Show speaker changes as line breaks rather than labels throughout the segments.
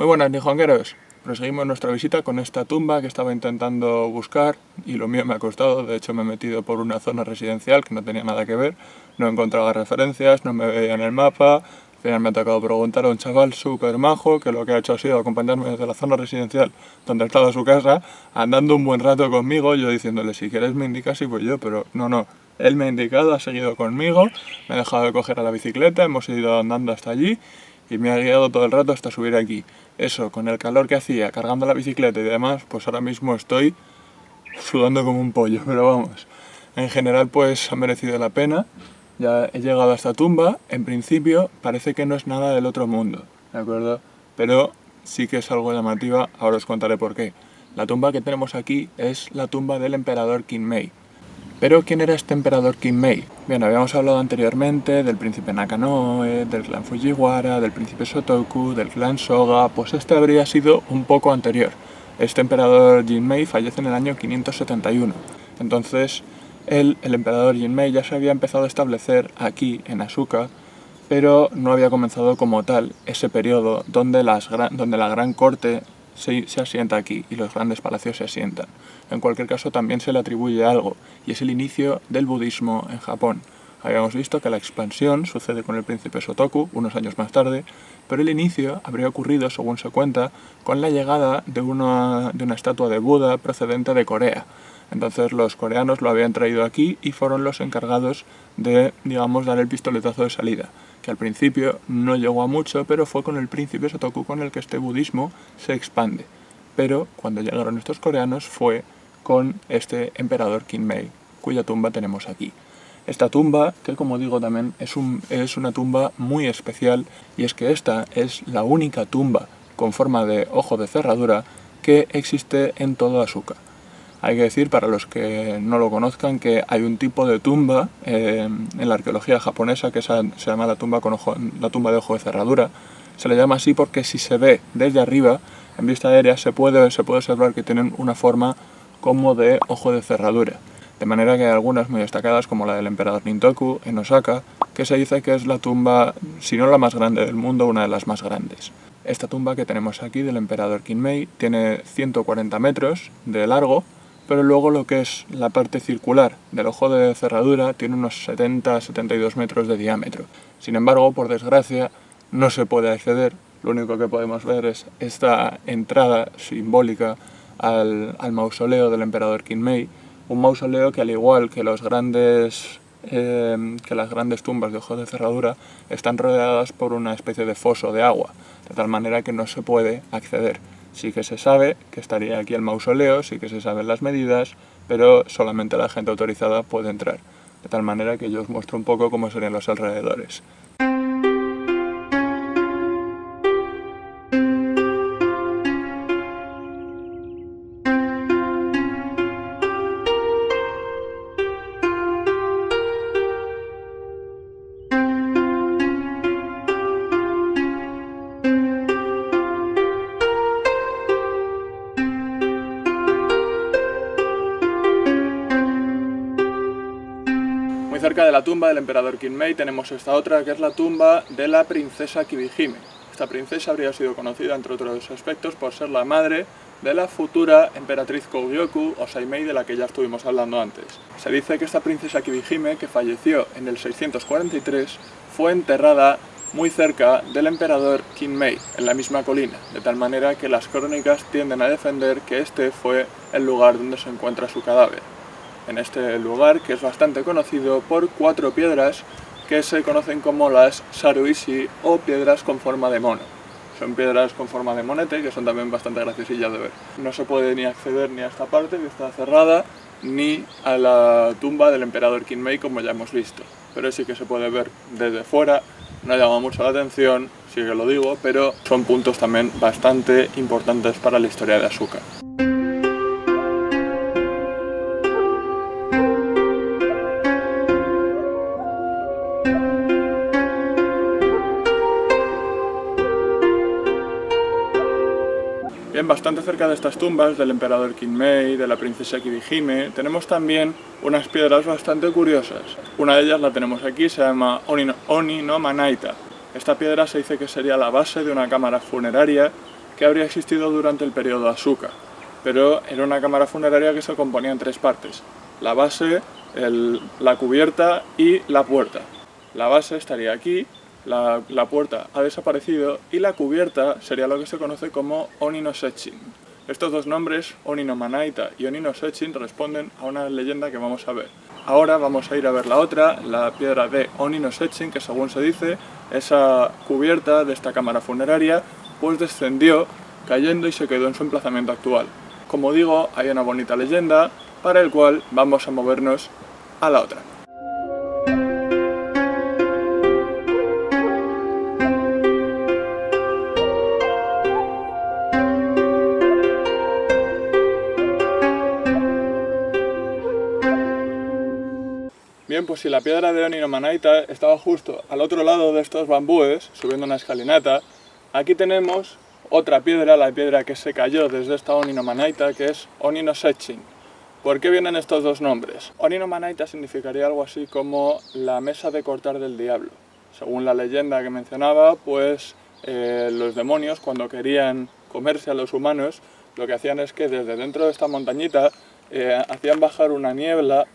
Muy buenas, nijongueros. Proseguimos nuestra visita con esta tumba que estaba intentando buscar y lo mío me ha costado. De hecho, me he metido por una zona residencial que no tenía nada que ver. No encontraba referencias, no me veía en el mapa. Al final me ha tocado preguntar a un chaval súper majo que lo que ha hecho ha sido acompañarme desde la zona residencial donde estaba su casa, andando un buen rato conmigo, yo diciéndole si quieres me indicas y voy yo, pero no. Él me ha indicado, ha seguido conmigo, me ha dejado de coger a la bicicleta, hemos ido andando hasta allí y me ha guiado todo el rato hasta subir aquí. Eso, con el calor que hacía, cargando la bicicleta y demás, pues ahora mismo estoy sudando como un pollo, pero vamos. En general pues ha merecido la pena. Ya he llegado a esta tumba, en principio parece que no es nada del otro mundo, ¿de acuerdo? Pero sí que es algo llamativa, ahora os contaré por qué. La tumba que tenemos aquí es la tumba del emperador Kinmei. Pero ¿quién era este emperador Kinmei? Bien, habíamos hablado anteriormente del príncipe Nakanoe, del clan Fujiwara, del príncipe Shotoku, del clan Soga, pues este habría sido un poco anterior. Este emperador Jinmei fallece en el año 571. Entonces, el emperador Jinmei ya se había empezado a establecer aquí, en Asuka, pero no había comenzado como tal ese periodo donde la gran corte se asienta aquí y los grandes palacios se asientan. En cualquier caso también se le atribuye algo, y es el inicio del budismo en Japón. Habíamos visto que la expansión sucede con el príncipe Shotoku unos años más tarde, pero el inicio habría ocurrido, según se cuenta, con la llegada de una estatua de Buda procedente de Corea. Entonces los coreanos lo habían traído aquí y fueron los encargados de, digamos, dar el pistoletazo de salida, que al principio no llegó a mucho, pero fue con el príncipe Shotoku con el que este budismo se expande. Pero cuando llegaron estos coreanos fue con este emperador Kinmei, cuya tumba tenemos aquí. Esta tumba, que como digo también es una tumba muy especial, y es que esta es la única tumba con forma de ojo de cerradura que existe en todo Asuka. Hay que decir, para los que no lo conozcan, que hay un tipo de tumba en la arqueología japonesa que se llama la tumba de ojo de cerradura. Se le llama así porque si se ve desde arriba, en vista aérea, se puede observar que tienen una forma como de ojo de cerradura. De manera que hay algunas muy destacadas, como la del emperador Nintoku en Osaka, que se dice que es la tumba, si no la más grande del mundo, una de las más grandes. Esta tumba que tenemos aquí del emperador Kinmei tiene 140 metros de largo, pero luego lo que es la parte circular del ojo de cerradura tiene unos 70-72 metros de diámetro. Sin embargo, por desgracia, no se puede acceder. Lo único que podemos ver es esta entrada simbólica al mausoleo del emperador Kinmei, un mausoleo que, al igual que las grandes tumbas de ojo de cerradura, están rodeadas por una especie de foso de agua, de tal manera que no se puede acceder. Sí que se sabe que estaría aquí el mausoleo, sí que se saben las medidas, pero solamente la gente autorizada puede entrar. De tal manera que yo os muestro un poco cómo serían los alrededores. Muy cerca de la tumba del emperador Kinmei tenemos esta otra, que es la tumba de la princesa Kibihime. Esta princesa habría sido conocida, entre otros aspectos, por ser la madre de la futura emperatriz Kogyoku o Saimei, de la que ya estuvimos hablando antes. Se dice que esta princesa Kibihime, que falleció en el 643, fue enterrada muy cerca del emperador Kinmei, en la misma colina, de tal manera que las crónicas tienden a defender que este fue el lugar donde se encuentra su cadáver. En este lugar, que es bastante conocido por 4 piedras que se conocen como las Saruishi o piedras con forma de mono. Son piedras con forma de monete que son también bastante graciosillas de ver. No se puede ni acceder ni a esta parte, que está cerrada, ni a la tumba del emperador Kinmei, como ya hemos visto. Pero sí que se puede ver desde fuera, no llama mucho la atención, sí que lo digo, pero son puntos también bastante importantes para la historia de Asuka. Bien, bastante cerca de estas tumbas del emperador Kinmei, de la princesa Kibihime, tenemos también unas piedras bastante curiosas. Una de ellas la tenemos aquí, se llama Oni no Manaita. Esta piedra se dice que sería la base de una cámara funeraria que habría existido durante el periodo Asuka, pero era una cámara funeraria que se componía en 3 partes: la base, la cubierta y la puerta. La base estaría aquí, la puerta ha desaparecido y la cubierta sería lo que se conoce como Oni no Setchin. Estos 2 nombres, Oni no Manaita y Oni no Setchin, responden a una leyenda que vamos a ver. Ahora vamos a ir a ver la otra, la piedra de Oni no Setchin, que según se dice, esa cubierta de esta cámara funeraria pues descendió cayendo y se quedó en su emplazamiento actual. Como digo, hay una bonita leyenda para el cual vamos a movernos a la otra. Bien, pues si la piedra de Oni no Manaita estaba justo al otro lado de estos bambúes, subiendo una escalinata, aquí tenemos otra piedra, la piedra que se cayó desde esta Oni no Manaita, que es Oni no Setchin. ¿Por qué vienen estos 2 nombres? Oni no Manaita significaría algo así como la mesa de cortar del diablo. Según la leyenda que mencionaba, pues los demonios, cuando querían comerse a los humanos, lo que hacían es que desde dentro de esta montañita hacían bajar una niebla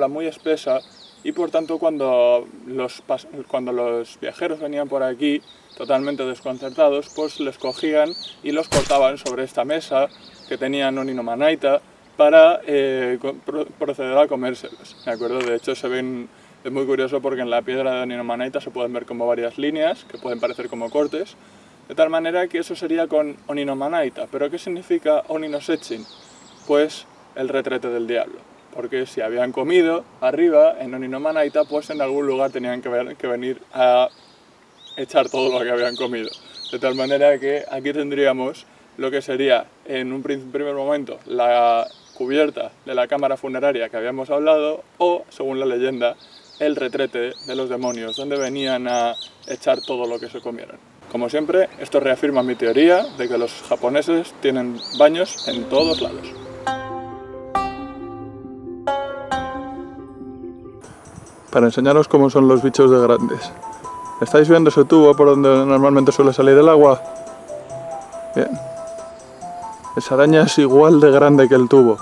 muy espesa, y por tanto cuando los viajeros venían por aquí totalmente desconcertados, pues les cogían y los cortaban sobre esta mesa que tenían Oni no Manaita para proceder a comérselos, ¿de acuerdo? De hecho es muy curioso porque en la piedra de Oni no Manaita se pueden ver como varias líneas que pueden parecer como cortes, de tal manera que eso sería con Oni no Manaita. ¿Pero qué significa Oni no Setchin? Pues el retrete del diablo. Porque si habían comido arriba, en Oni no Manaita, pues en algún lugar tenían que venir a echar todo lo que habían comido. De tal manera que aquí tendríamos lo que sería, en un primer momento, la cubierta de la cámara funeraria que habíamos hablado, o, según la leyenda, el retrete de los demonios, donde venían a echar todo lo que se comieron. Como siempre, esto reafirma mi teoría de que los japoneses tienen baños en todos lados. Para enseñaros cómo son los bichos de grandes. ¿Estáis viendo ese tubo por donde normalmente suele salir el agua? Bien. Esa araña es igual de grande que el tubo.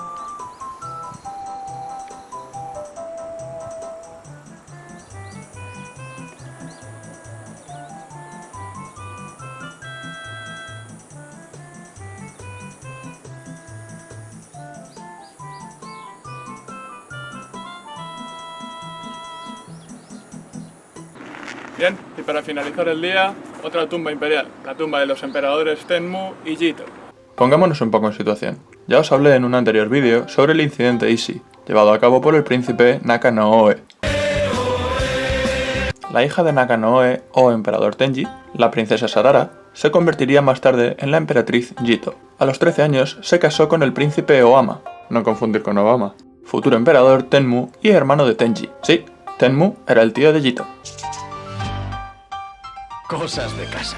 Bien, y para finalizar el día, otra tumba imperial, la tumba de los emperadores Tenmu y Jito. Pongámonos un poco en situación. Ya os hablé en un anterior vídeo sobre el incidente Ishii, llevado a cabo por el príncipe Naka no Oe. La hija de Naka no Oe, o emperador Tenji, la princesa Sarara, se convertiría más tarde en la emperatriz Jito. A los 13 años se casó con el príncipe Oama, no confundir con Obama, futuro emperador Tenmu y hermano de Tenji. Sí, Tenmu era el tío de Jito.
Cosas de casa.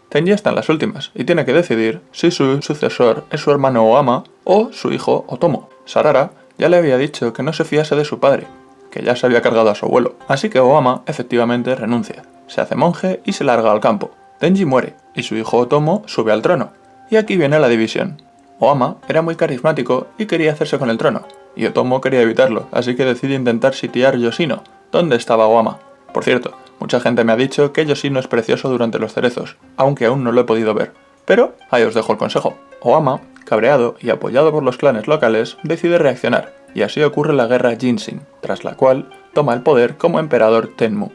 Tenji está en las últimas y tiene que decidir si su sucesor es su hermano Oama o su hijo Otomo. Sarara ya le había dicho que no se fiase de su padre, que ya se había cargado a su abuelo, así que Oama efectivamente renuncia, se hace monje y se larga al campo. Tenji muere y su hijo Otomo sube al trono. Y aquí viene la división. Oama era muy carismático y quería hacerse con el trono, y Otomo quería evitarlo, así que decide intentar sitiar Yoshino, donde estaba Oama. Por cierto, mucha gente me ha dicho que Yoshino es precioso durante los cerezos, aunque aún no lo he podido ver. Pero ahí os dejo el consejo. Oama, cabreado y apoyado por los clanes locales, decide reaccionar, y así ocurre la guerra Jinshin, tras la cual toma el poder como emperador Tenmu.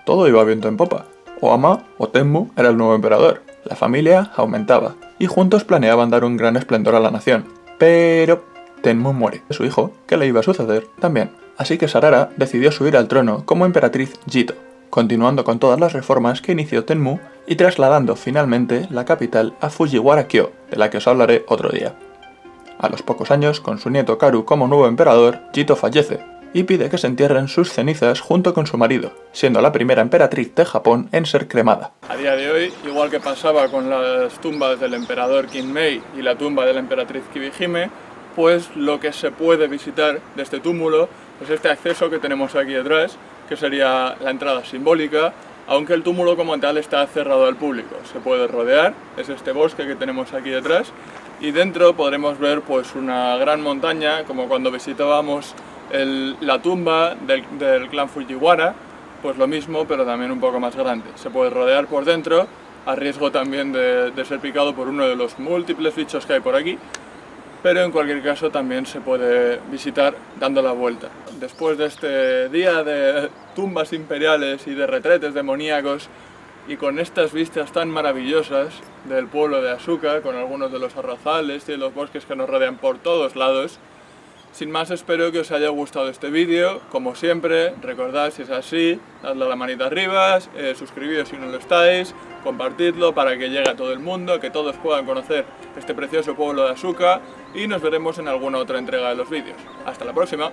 Todo iba viento en popa. Oama, o Tenmu, era el nuevo emperador. La familia aumentaba, y juntos planeaban dar un gran esplendor a la nación. Pero Tenmu muere. Su hijo, que le iba a suceder, también. Así que Sarara decidió subir al trono como emperatriz Jito, continuando con todas las reformas que inició Tenmu y trasladando finalmente la capital a Fujiwara-kyo, de la que os hablaré otro día. A los pocos años, con su nieto Karu como nuevo emperador, Jito fallece y pide que se entierren sus cenizas junto con su marido, siendo la primera emperatriz de Japón en ser cremada. A día de hoy, igual que pasaba con las tumbas del emperador Kinmei y la tumba de la emperatriz Kibihime, pues lo que se puede visitar de este túmulo es este acceso que tenemos aquí detrás, que sería la entrada simbólica aunque el túmulo como tal está cerrado al público. Se puede rodear, es este bosque que tenemos aquí detrás, y dentro podremos ver pues una gran montaña, como cuando visitábamos la tumba del clan Fujiwara, pues lo mismo, pero también un poco más grande. Se puede rodear por dentro, a riesgo también de ser picado por uno de los múltiples bichos que hay por aquí, pero en cualquier caso también se puede visitar dando la vuelta. Después de este día de tumbas imperiales y de retretes demoníacos, y con estas vistas tan maravillosas del pueblo de Asuka, con algunos de los arrozales y los bosques que nos rodean por todos lados, sin más, espero que os haya gustado este vídeo. Como siempre, recordad, si es así, dadle a la manita arriba, suscribíos si no lo estáis, compartidlo para que llegue a todo el mundo, que todos puedan conocer este precioso pueblo de Asuka, y nos veremos en alguna otra entrega de los vídeos. ¡Hasta la próxima!